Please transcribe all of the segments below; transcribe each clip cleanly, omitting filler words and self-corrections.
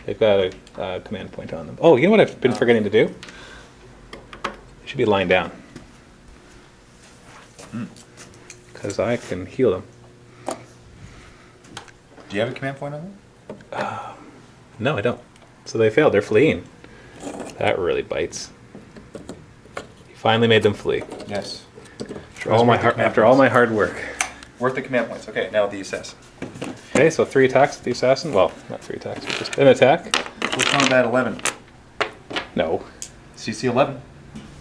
They've got a command point on them. Oh, you know what I've been forgetting to do? They should be lying down. Because I can heal them. Do you have a command point on them? No, I don't. So they failed. They're fleeing. That really bites. You finally made them flee. Yes. After all my hard work. Worth the command points. Okay, now the assassin. Okay, so 3 attacks with the assassin. Well, not 3 attacks, but just an attack. Full combat 11. No. CC 11.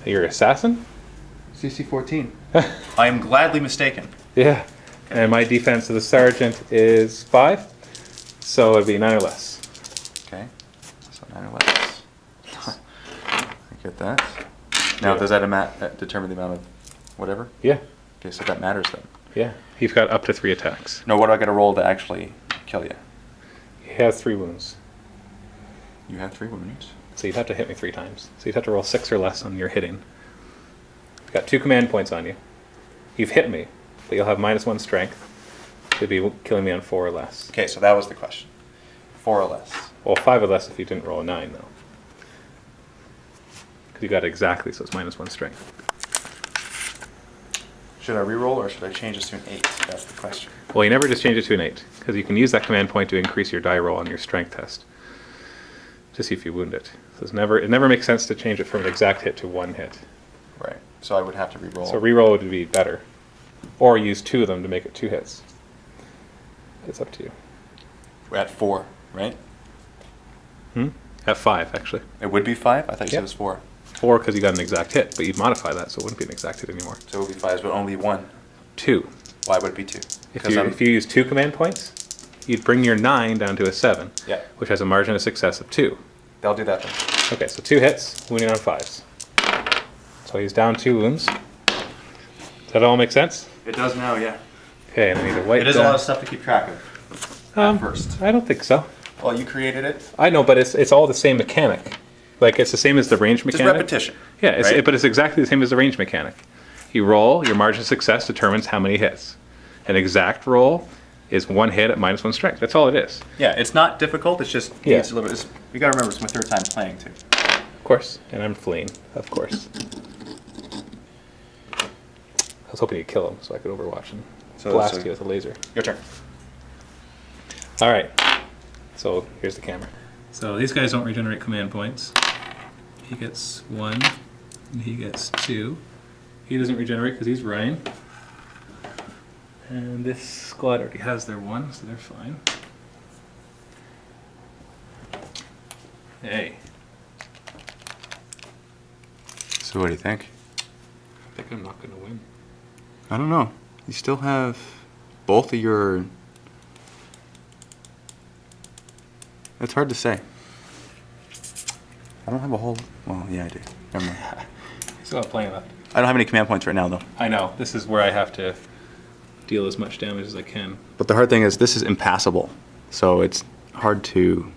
You're assassin? CC 14. I am gladly mistaken. Yeah. And my defense of the sergeant is 5. So it'd be 9 or less. Okay. So 9 or less. I get that. Now, Yeah. does that determine the amount of whatever? Yeah. Okay, so that matters then. Yeah. You've got up to 3 attacks. No, what do I got to roll to actually kill you? He has 3 wounds. You have 3 wounds. So you'd have to hit me 3 times. So you'd have to roll 6 or less on your hitting. You've got 2 command points on you. You've hit me, but you'll have -1 strength. You'd be killing me on 4 or less. Okay, so that was the question. 4 or less. Well, 5 or less if you didn't roll a 9, though. Because you got it exactly, so it's -1 strength. Should I re-roll or should I change this to an 8? That's the question. Well, you never just change it to an 8, because you can use that command point to increase your die roll on your strength test to see if you wound it. So it never makes sense to change it from an exact hit to 1 hit. Right. So I would have to re-roll. So re-roll would be better. Or use 2 of them to make it 2 hits. It's up to you. We're at 4, right? At 5, actually. It would be 5? I thought you said Yep. it was 4. 4 because you got an exact hit, but you'd modify that so it wouldn't be an exact hit anymore. So it would be 5, but only 1. 2. Why would it be 2? If you use 2 command points, you'd bring your 9 down to a 7, Yeah. which has a margin of success of 2. They'll do that then. Okay, so 2 hits, wounding on 5s. So he's down 2 wounds. Does that all make sense? It does now, yeah. Okay, and I need to wipe It is that. a lot of stuff to keep track of. At first. I don't think so. Well, you created it. I know, but it's all the same mechanic. Like, it's the same as the range mechanic. Just repetition. Yeah, right? but it's exactly the same as the range mechanic. You roll, your margin of success determines how many hits. An exact roll is 1 hit at -1 strength. That's all it is. Yeah, it's not difficult. It's just Yeah. needs a little bit. You got to remember, it's my 3rd time playing too. Of course. And I'm fleeing, of course. I was hoping you'd kill him so I could overwatch and blast you with a laser. Your turn. All right. So here's the camera. So these guys don't regenerate command points. He gets 1, and he gets 2. He doesn't regenerate because he's Ryan. And this squad already has their 1, so they're fine. Hey, So what do you think? I think I'm not going to win. I don't know. You still have both of your... It's hard to say. I don't have a whole... Well, yeah, I do. Never mind. Still have plenty left. I don't have any command points right now, though. I know. This is where I have to deal as much damage as I can. But the hard thing is this is impassable. So it's hard to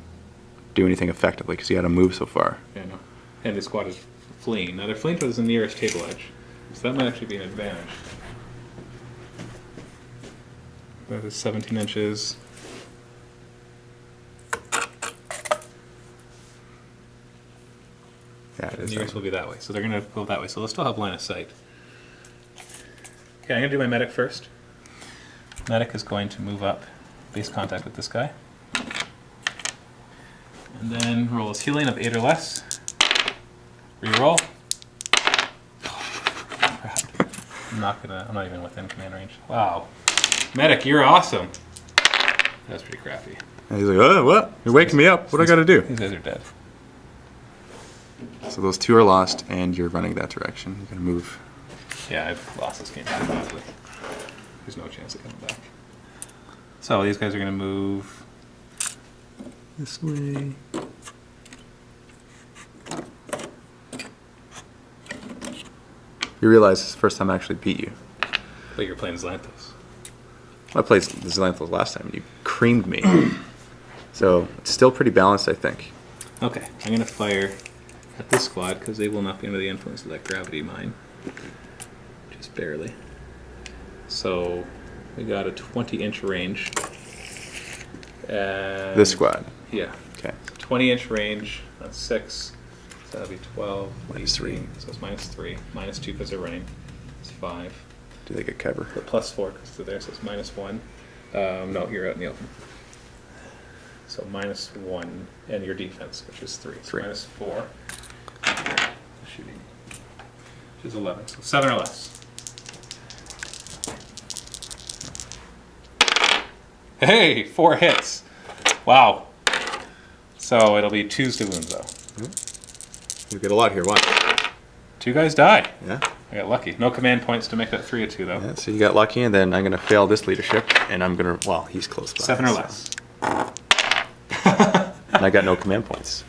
do anything effectively because you got to move so far. Yeah, I know. And the squad is fleeing. Now they're fleeing towards the nearest table edge. So that might actually be an advantage. That is 17 inches. Yeah, it The is. nearest will be that way. So they're going to go that way. So they'll still have line of sight. Okay, I'm going to do my medic first. Medic is going to move up base contact with this guy. And then roll his healing of 8 or less. Reroll. I'm not even within command range. Wow. Medic, you're awesome. That's pretty crappy. And he's like, oh, what? You're waking me up. What do I got to do? These guys are dead. So those 2 are lost, and you're running that direction. You're going to move. Yeah, I've lost this game pretty badly. There's no chance of coming back. So these guys are going to move This way. You realize it's the first time I actually beat you. But you're playing Xanthos. I played Xanthos last time, and you creamed me. So it's still pretty balanced, I think. Okay, I'm going to fire at this squad because they will not be under the influence of that gravity mine. Just barely. So we got a 20-inch range. This squad. Yeah. Okay. 20-inch range, that's 6. So that'll be 12, Minus 3. 18, so it's minus 3. Minus 2 because they're running. It's 5. Do they get cover? But plus 4 because they're there, so it's minus 1. No, you're out in the open. So minus 1, and your defense, which is 3. So 3. minus 4. Shooting. Which is 11. So 7 or less. Hey, 4 hits. Wow. So it'll be 2 wounds though. You get a lot here. Watch. 2 guys die. Yeah. I got lucky. No command points to make that 3 of 2 though. Yeah. So you got lucky, and then I'm gonna fail this leadership, and I'm gonna. Well, he's close by. 7 or so- less. And I got no command points.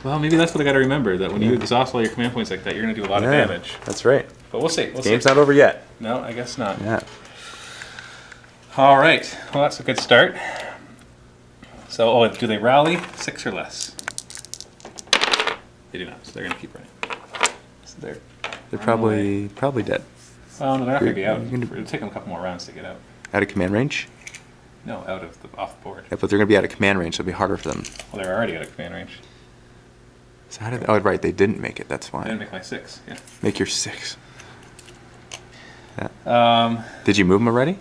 Well, maybe that's what I got to remember, that when you exhaust all your command points like that, you're going to do a lot of damage. That's right. But we'll see. Game's not over yet. No, I guess not. Yeah. All right. Well, that's a good start. So, oh, do they rally 6 or less? They do not. So they're going to keep running. So they're Probably dead. Well, no, they're not going to be out. You're gonna- It'll take them a couple more rounds to get out. Out of command range. No, out of the off the board. Yeah, but they're gonna be out of command range, so it'll be harder for them. Well, they're already out of command range. So how did? Oh, right, they didn't make it. That's I didn't fine. make my 6. Yeah. Make your 6. Yeah. Did you move them already?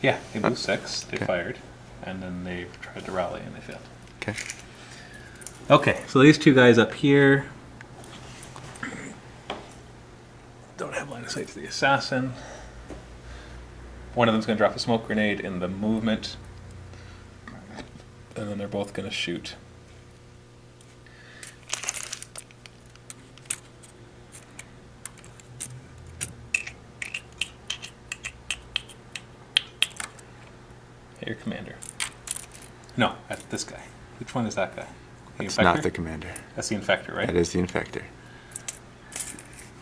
Yeah. They moved 6. They Okay. fired, and then they tried to rally and they failed. Okay. Okay, so these 2 guys up here don't have line of sight to the assassin. One of them's going to drop a smoke grenade in the movement, and then they're both going to shoot. Hey, your commander. No, that's this guy. Which one is that guy? The That's infector? not the commander. That's the infector, right? That is the infector.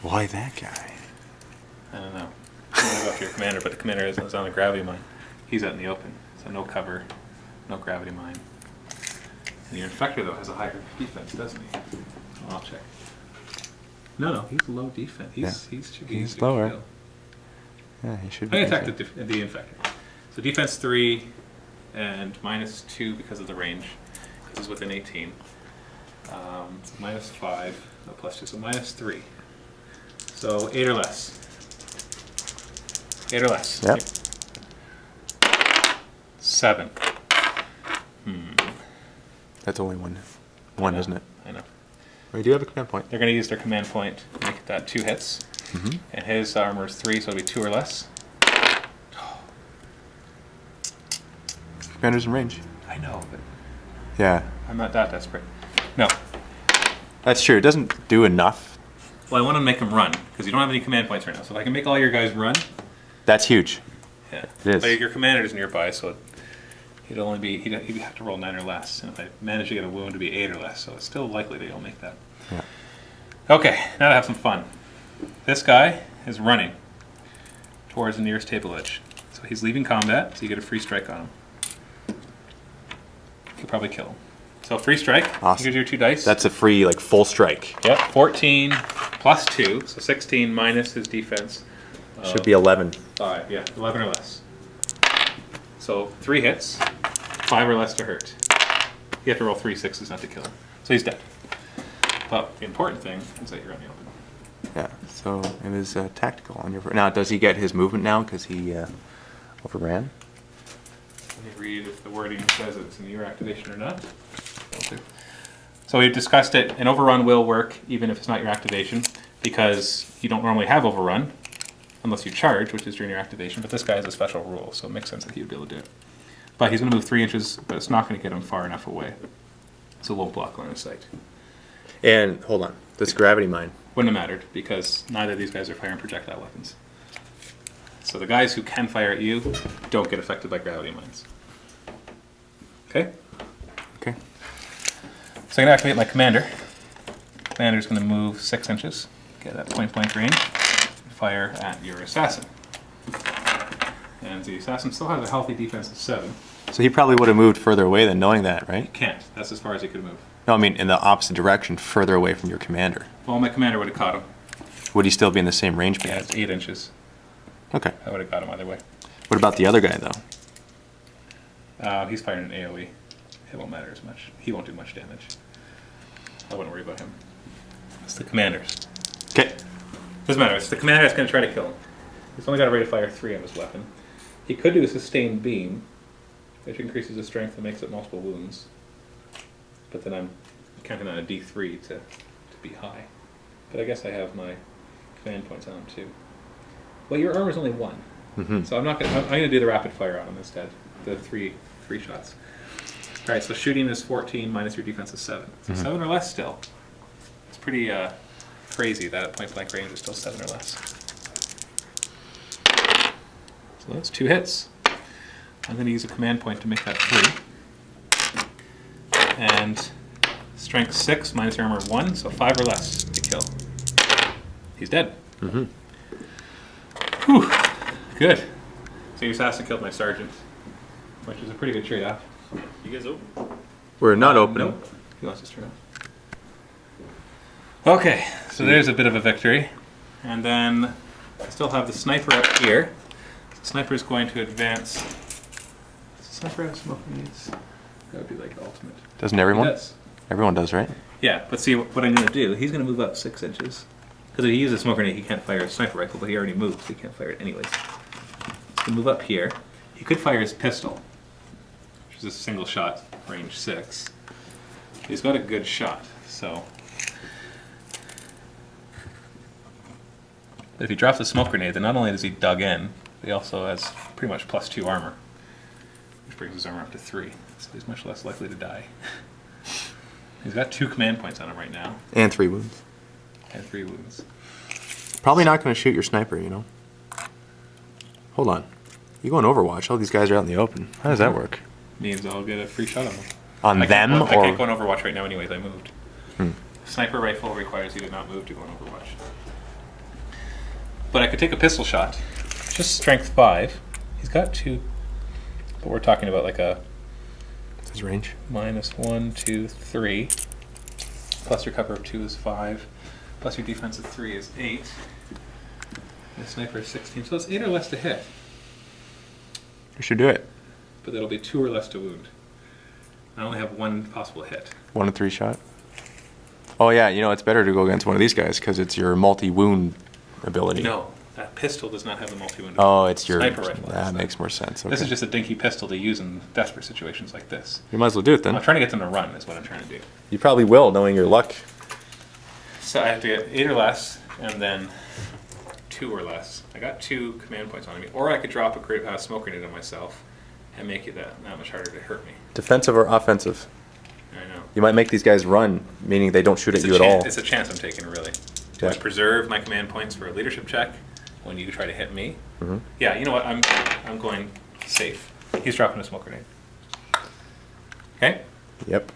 Why that guy? I don't know. I'm going to go after your commander, but the commander is on the gravity mine. He's out in the open, so no cover, no gravity mine. And your infector, though, has a higher defense, doesn't he? I'll check. No, he's low defense. He should be He's easy to lower. kill. Yeah, he should I'm be. going to attack the infector. So defense 3 and minus 2 because of the range, because it's within 18. So minus 5, no plus 2, so minus 3. So 8 or less. 8 or less. Yep. 7. That's only one, I know, isn't it? I know. We do have a command point. They're going to use their command point to make that 2 hits. Mm-hmm. And his armor is 3, so it'll be 2 or less. Commander's in range. I know, but Yeah, I'm not that desperate. No. that's true. It doesn't do enough. Well, I want to make him run, because you don't have any command points right now. So if I can make all your guys run, That's huge. yeah. It is. But your commander is nearby, so he'd only be he'd have to roll 9 or less. And if I manage to get a wound, to be 8 or less. So it's still likely that he'll make that. Yeah. Okay, now to have some fun. This guy is running towards the nearest table edge. So he's leaving combat, so you get a free strike on him. You could probably kill him. So free strike. Awesome. Here's your 2 dice. That's a free, like, full strike. Yep, 14 plus 2, so 16 minus his defense. Should be 11. 5, yeah, 11 or less. So 3 hits, 5 or less to hurt. You have to roll 3 6s not to kill him. So he's dead. But the important thing is that you're on the open. Yeah, so it was tactical on your. Now, does he get his movement now because he overran? Let me read if the wording says it's in your activation or not. So we discussed it. An overrun will work even if it's not your activation, because you don't normally have overrun unless you charge, which is during your activation. But this guy has a special rule, so it makes sense that he would be able to do it. But he's going to move 3 inches, but it's not going to get him far enough away, so it won't block line of sight. And hold on, this gravity mine. Wouldn't have mattered because neither of these guys are firing projectile weapons. So the guys who can fire at you don't get affected by gravity mines. Okay? Okay. So I'm going to activate my commander. Commander's going to move 6 inches, get that point blank range, and fire at your assassin. And the assassin still has a healthy defense of 7. So he probably would have moved further away than knowing that, right? Can't. That's as far as he could move. No, I mean in the opposite direction, further away from your commander. Well, my commander would have caught him. Would he still be in the same range Yeah, band? it's 8 inches. Okay. I would have got him either way. What about the other guy, though? He's firing an AoE. it won't matter as much. He won't do much damage. I wouldn't worry about him. It's the commanders. Okay. Doesn't matter. It's the commander that's going to try to kill him. He's only got a rate of fire 3 on his weapon. He could do a sustained beam, which increases his strength and makes it multiple wounds. But then I'm counting on a D3 to be high. But I guess I have my command points on him too. Well, your armor's only 1. Mm-hmm. So I'm gonna do the rapid fire on him instead. The three shots. Alright, so shooting is 14 minus your defense is 7. So 7 or less still. It's pretty crazy that at point blank range is still 7 or less. So that's 2 hits. I'm gonna use a command point to make that 3. And strength 6 minus your armor 1, so 5 or less to kill. He's dead. Mm-hmm. Whew. Good. So your assassin killed my sergeant, which is a pretty good trade-off. You guys open? We're not opening. Nope. He wants his turn. Okay, so there's a bit of a victory. And then I still have the sniper up here. The sniper is going to advance. Does the sniper have smoke grenades? That would be like ultimate. Doesn't everyone? He does. Everyone does, right? Yeah, but see what I'm going to do, he's going to move up 6 inches. Because if he uses a smoke grenade, he can't fire a sniper rifle, but he already moved, so he can't fire it anyways. He's going to move up here. He could fire his pistol, which is a single shot, range 6. He's got a good shot, so. But if he drops a smoke grenade, then not only does he dug in, but he also has pretty much +2 armor, which brings his armor up to 3, so he's much less likely to die. He's got 2 command points on him right now. And 3 wounds. And 3 wounds. Probably not going to shoot your sniper, you know. Hold on. You go in Overwatch, all these guys are out in the open. How does that work? Means I'll get a free shot on them. On them? I Or can't go on Overwatch right now anyways, I moved. Sniper rifle requires you to not move to go on Overwatch. But I could take a pistol shot. Just strength 5. He's got 2. But we're talking about like a his range. -1, 2, 3. Plus your cover of 2 is 5. Plus your defense of 3 is 8. And the sniper is 16. So it's 8 or less to hit. You should do it. But that'll be 2 or less to wound. I only have 1 possible hit. 1 to 3 shot. Oh yeah, you know, it's better to go against one of these guys because it's your multi-wound ability. No, that pistol does not have the multi-wound. Oh, it's your sniper rifle. That makes more sense. Okay. This is just a dinky pistol to use in desperate situations like this. You might as well do it then. I'm trying to get them to run is what I'm trying to do. You probably will, knowing your luck. So I have to get 8 or less, and then 2 or less. I got 2 command points on me, or I could drop a smoke grenade on myself and make it that much harder to hurt me. Defensive or offensive? I know. You might make these guys run, meaning they don't shoot at you at all. It's a chance I'm taking, really. Do Yeah. I preserve my command points for a leadership check when you try to hit me? Mm-hmm. Yeah, you know what? I'm going safe. He's dropping a smoke grenade. Okay? Yep.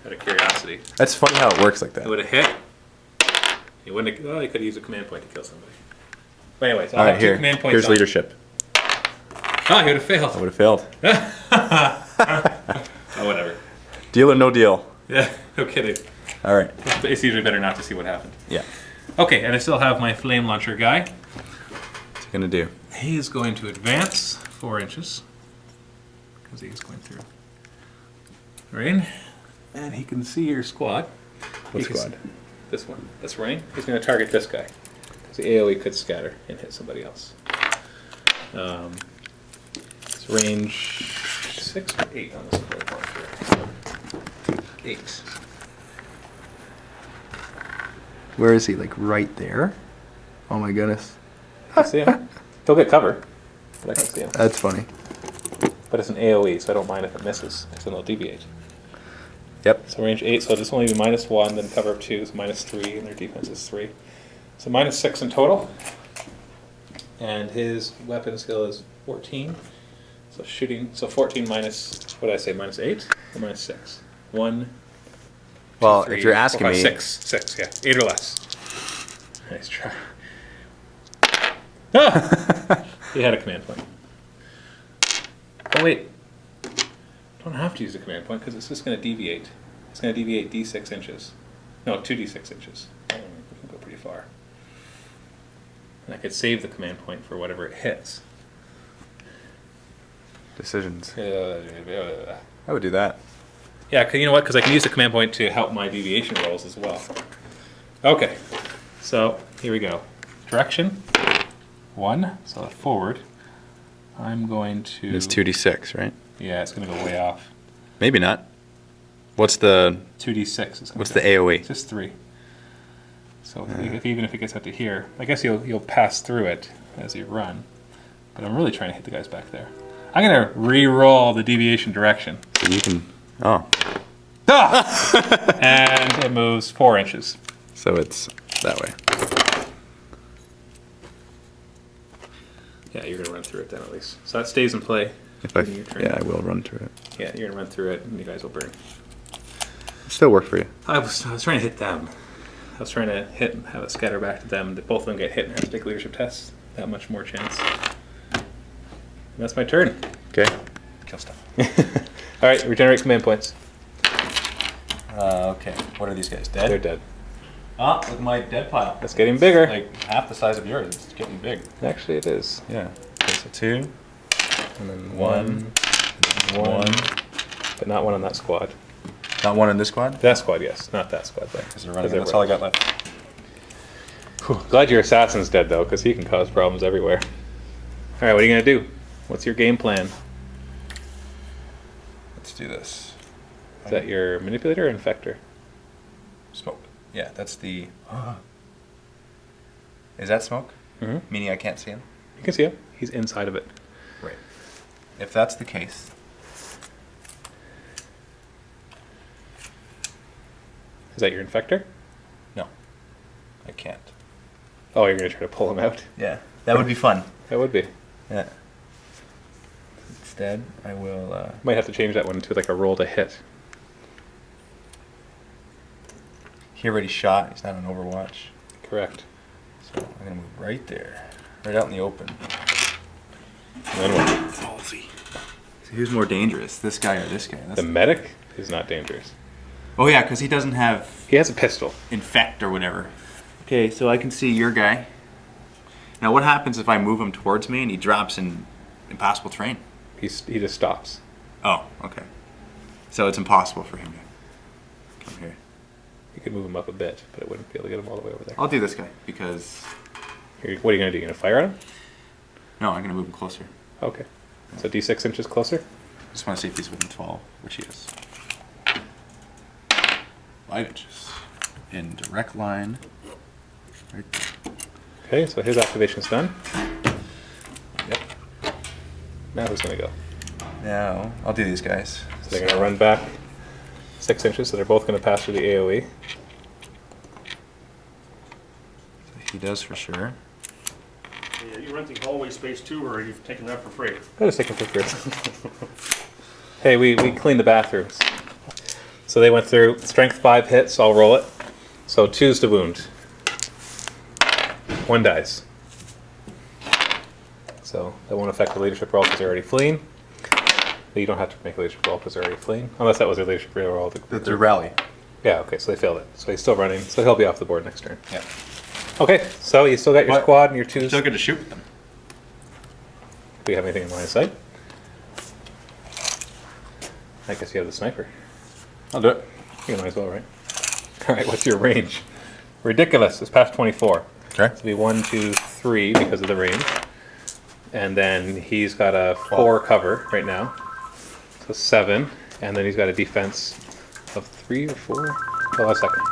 Out of curiosity. That's funny how it works like that. It would have hit. He wouldn't have, well, he could use a command point to kill somebody. But anyways, All I'll right, have 2 here. command points Here's on. leadership. Oh, he would have failed. I would have failed. Oh, whatever. Deal or no deal? Yeah, no kidding. All right. It's usually better not to see what happened. Yeah. Okay, and I still have my flame launcher guy. What's he going to do? He is going to advance 4 inches. Because he's going through. Right? And he can see your squad. What squad? This one. That's running. He's going to target this guy. Because the AoE could scatter and hit somebody else. It's range 6 or 8 on this flame launcher. 8. Where is he? Like right there? Oh my goodness. You see him? He'll get cover, but I can see him. That's funny. But it's an AoE, so I don't mind if it misses, because then they'll deviate. Yep. So range 8, so this will only be -1, then cover of 2 is -3, and their defense is 3. So -6 in total. And his weapon skill is 14. So shooting, so 14 minus, what did I say, -8 or -6? 1, 2, Well, 3, if you're 4, asking 5, me, 6, yeah, 8 or less. Nice try. Ah! He had a command point. Oh wait, don't have to use a command point because it's just going to deviate. It's going to deviate d6 inches. No, 2d6 inches. We can go pretty far. And I could save the command point for whatever it hits. decisions. I would do that. Yeah, 'cause you know what? Because I can use the command point to help my deviation rolls as well. Okay, so here we go. Direction 1, so forward. I'm going to. It's 2d6, right? Yeah, it's going to go way off. Maybe not. What's the 2d6. Is What's the AOE? Just 3. So even if it gets up to here, I guess you'll pass through it as you run. But I'm really trying to hit the guys back there. I'm going to re-roll the deviation direction. So you can. Oh. Ah! And it moves 4 inches. So it's that way. Yeah, you're going to run through it then at least. So that stays in play. If I, in your turn. yeah, I will run through it. Yeah, you're going to run through it and you guys will burn. Still work for you. I was trying to hit them. I was trying to hit and have it scatter back to them. Both of them get hit and have to take leadership tests. That much more chance. And that's my turn. Okay. Kill stuff. All right, regenerate command points. Okay. What are these guys? Dead? They're dead. Ah, look at my dead pile. That's getting bigger. Like half the size of yours. It's getting big. Actually, it is. Yeah. Okay, so 2. And then 1. one. But not one on that squad. Not one in this squad? That squad, yes. Not that squad, but Because they're running. That's all I got left. Whew. Glad your assassin's dead, though, because he can cause problems everywhere. All right, what are you going to do? What's your game plan? Let's do this. Is that your manipulator or infector? Smoke. Yeah, that's the. Is that smoke? Mm-hmm. Meaning I can't see him? You can see him. He's inside of it. Right. If that's the case. Is that your infector? No. I can't. Oh, you're going to try to pull him out? Yeah. That would be fun. That would be. Yeah. Instead, I will. Might have to change that one to like a roll to hit. He already shot. He's not on Overwatch. Correct. So I'm going to move right there. Right out in the open. And then what? Ballsy. So who's more dangerous? This guy or this guy? The medic is not dangerous. Oh, yeah, because he doesn't have He has a pistol. infect or whatever. Okay, so I can see your guy. Now, what happens if I move him towards me and he drops in impassable terrain? He just stops. Oh, okay. So it's impossible for him to come here. You could move him up a bit, but it wouldn't be able to get him all the way over there. I'll do this guy because... What are you going to do? You going to fire at him? No, I'm going to move him closer. Okay. So D6 inches closer? I just want to see if he's within 12, which he is. 5 inches. In direct line. Right there. Okay, so his activation's done. Yep. Now who's going to go? Now, I'll do these guys. So they're going to run back 6 inches, so they're both going to pass through the AoE. He does for sure. Yeah, you renting hallway space too, or you've taken that for free? I just take him for free. Hey, we cleaned the bathrooms. So they went through strength 5 hits, I'll roll it. So 2's to wound. 1 dies. So that won't affect the leadership roll because they're already fleeing. But you don't have to make a leadership roll because they're already fleeing. Unless that was their leadership roll. That's a rally. Yeah, okay, so they failed it. So he's still running, so he'll be off the board next turn. Yeah. Okay, so you still got your What? squad and your 2s. Still get to shoot with them. Do you have anything in line of sight? I guess you have the sniper. I'll do it. You might as well, right? Alright, what's your range? Ridiculous, it's past 24. Okay. It'll be 1, 2, 3 because of the range. And then he's got a 4 cover right now. So 7. And then he's got a defense of 3 or 4. Hold on a second.